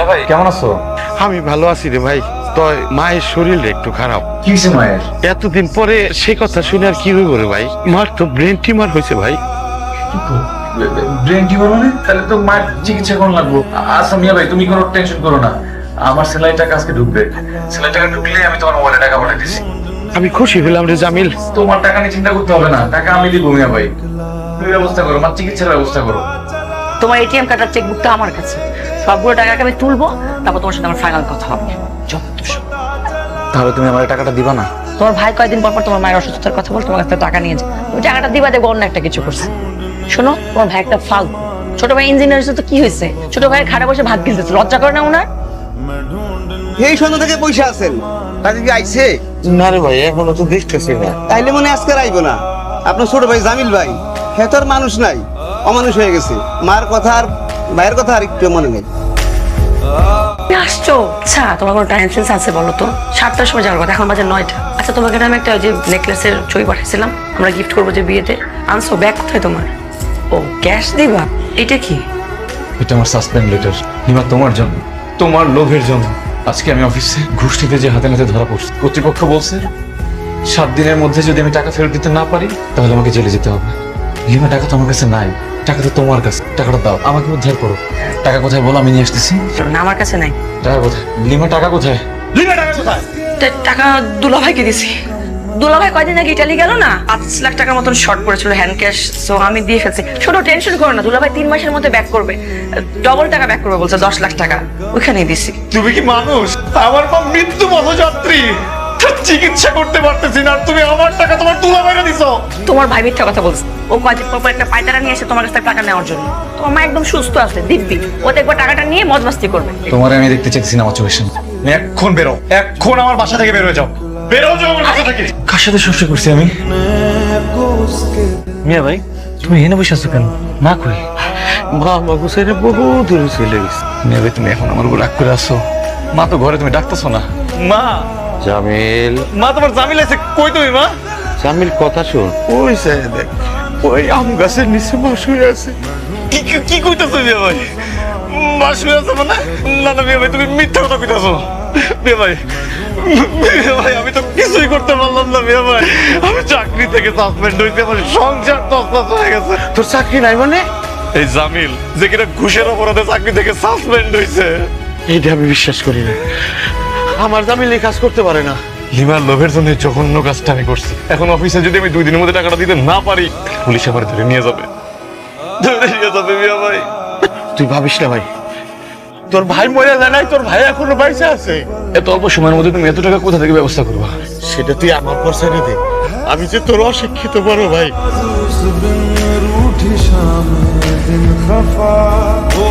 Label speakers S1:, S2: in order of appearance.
S1: মিয়া ভাই কেমন আছো?
S2: আমি ভালো আছি রে ভাই। তয় মায়ের শরীরটা একটু খারাপ।
S1: কি হয়েছে মায়ের?
S2: এতদিন পরে সে কথা শুনে আর কি হইব রে ভাই? মার তো ব্রেন টিউমার হয়েছে ভাই।
S1: ব্রেন টিউমার মানে? তাহলে তো মায়ের চিকিৎসা কোন লাগবো। আচ্ছা মিয়া ভাই তুমি কোনো টেনশন করো না, আমার সেলাই টাকা আজকে ঢুকবে। সেলাই টাকা ঢুকলে আমি তোমার মোবাইলে টাকা পাঠিয়ে দিচ্ছি।
S2: আমি খুশি হলাম রে জামিল।
S1: তোমার টাকা নিয়ে চিন্তা করতে হবে না, টাকা আমি দিব মিয়া ভাই। তুমি ব্যবস্থা করো, মার চিকিৎসার ব্যবস্থা করো।
S3: তোমার এটিএম কার্ডের চেকবুকটা আমার কাছে, সবগুলো টাকাকে আমি তুলবো, তারপর তোমার সাথে আমার ফাইনাল কথা হবে।
S1: তাহলে তুমি আমার টাকাটা দিবা না?
S3: তোমার ভাই কয়েকদিন পর পর তোমার মায়ের অসুস্থতার কথা বল, তোমার কাছ থেকে টাকা নিয়ে যায়, তুমি টাকাটা দিবা, দেখো অন্য একটা কিছু করছে। শোনো, তোমার ভাই একটা ফালতু। ছোট ভাই ইঞ্জিনিয়ার হয়েছে তো কি হয়েছে? ছোট ভাইয়ের ঘাড়ে বসে ভাত গিলতেছে, লজ্জা করে না ওনার?
S4: এই সন্ধ্যা থেকে পয়সা আছেন, কাজে কি আইছে?
S2: না রে ভাই, এখনো তো দেখতেছি না।
S4: তাইলে মনে আজকে আইবো না। আপনার ছোট ভাই জামিল ভাই, হ্যাঁ তো আর মানুষ নাই, অমানুষ হয়ে গেছে। মার কথা আর ভাইয়ের কথা আর একটু মনে নেই।
S3: আসছো? আচ্ছা, তোমার কোনো টাইম সেন্স আছে বলো তো? 7টার সময় যাওয়ার কথা, এখন বাজে 9টা। আচ্ছা, তোমাকে আমি একটা যে নেকলেসের ছবি পাঠিয়েছিলাম, আমরা গিফট করবো যে বিয়েতে, আনছো? ব্যাগ কোথায় তোমার? ও, ক্যাশ দিবা? এটা কি?
S1: এটা আমার সাসপেন্ড লেটার নিমা, তোমার জন্য, তোমার লোভের জন্য। আজকে আমি অফিসে ঘুষ নিতে যে হাতে নাতে ধরা পড়ছি। কর্তৃপক্ষ বলছে 7 দিনের মধ্যে যদি আমি টাকা ফেরত দিতে না পারি তাহলে আমাকে জেলে যেতে হবে। লিমা, টাকা তো আমার কাছে নাই, টাকা তো তোমার কাছে। টাকাটা দাও, আমাকে উদ্ধার করো। টাকা কোথায় বলো, আমি নিয়ে আসতেছি।
S3: না, আমার কাছে নাই।
S1: টাকা কোথায়? লিমা, টাকা কোথায়? লিমা, টাকা কোথায়?
S3: টাকা দুলাভাইকে দিছি। দুলাভাই কয়দিন আগে ইটালি গেল না, 5 লাখ টাকার মতন শর্ট পড়েছিল হ্যান্ড ক্যাশ, সো আমি দিয়ে ফেলছি। ছোট টেনশন করো না, দুলাভাই 3 মাসের মধ্যে ব্যাক করবে, ডবল টাকা ব্যাক করবে বলছে, 10 লাখ টাকা ওইখানেই দিছি।
S1: তুমি কি মানুষ? আমার মা মৃত্যু পথযাত্রী, তার চিকিৎসা করতে পারতেছি না, আর তুমি আমার টাকা তোমার তুলা বাইরে দিছো।
S3: তোমার ভাই মিথ্যা কথা বলছে। ও কয়দিন পর পর একটা পায়তারা নিয়ে এসে তোমার কাছ থেকে টাকা নেওয়ার জন্য। তোমার মা একদম সুস্থ আছে, দিব্যি। ও দেখবো টাকাটা নিয়ে মজমাস্তি করবে।
S1: তোমার আমি দেখতে চাইছি না আমার চোখের সামনে। তুমি এখন বেরো, এখন আমার বাসা থেকে বের হয়ে যাও। বেরো যাও আমার বাসা থেকে। কার সাথে সংসার করছি আমি? মিয়া ভাই, তুমি এখানে বসে আছো কেন? না কই
S2: মা আমাকে ছেড়ে বহু দূরে চলে গেছে।
S1: মিয়া ভাই, তুমি এখন আমার উপর রাগ করে আসছো। মা তো ঘরে, তুমি ডাকতেছো না। মা,
S2: জামিল,
S1: মা তোমার জামিল আছে কই? তুমি মা,
S2: জামিল কথা শোন। ওই সাইড দেখ, ওই আম গাছের নিচে মা শুয়ে আছে।
S1: কি কি কইতাছো মিয়া ভাই? মা শুয়ে আছে মানে? না না মিয়া ভাই, তুমি মিথ্যা কথা কইতাছো। মিয়া ভাই, মিয়া ভাই, আমি তো কিছুই করতে পারলাম না মিয়া ভাই। আমি চাকরি থেকে সাসপেন্ড হইতে, আমার সংসার তছনছ হয়ে গেছে।
S2: তোর চাকরি নাই মানে?
S1: এই জামিল যে কিনা ঘুষের অপরাধে চাকরি থেকে সাসপেন্ড হইছে।
S2: এইটা আমি বিশ্বাস করি না। আমার জামিল এই কাজ করতে পারে না।
S1: লিমার লোভের জন্য এই জঘন্য কাজটা আমি করছি। এখন অফিসে যদি আমি 2 দিনের মধ্যে টাকাটা দিতে না পারি, পুলিশ আমার ধরে নিয়ে যাবে। ধরে নিয়ে যাবে মিয়া ভাই।
S2: তুই ভাবিস না ভাই, তোর ভাই মরে যায় নাই, তোর ভাই এখনো বাইসে আছে।
S1: এত অল্প সময়ের মধ্যে তুমি এত টাকা কোথা থেকে ব্যবস্থা করবা?
S2: সেটা তুই আমার পর ছেড়ে দে। আমি যে তোর অশিক্ষিত বড় ভাই।
S5: रूठी शाम दिन खफा वो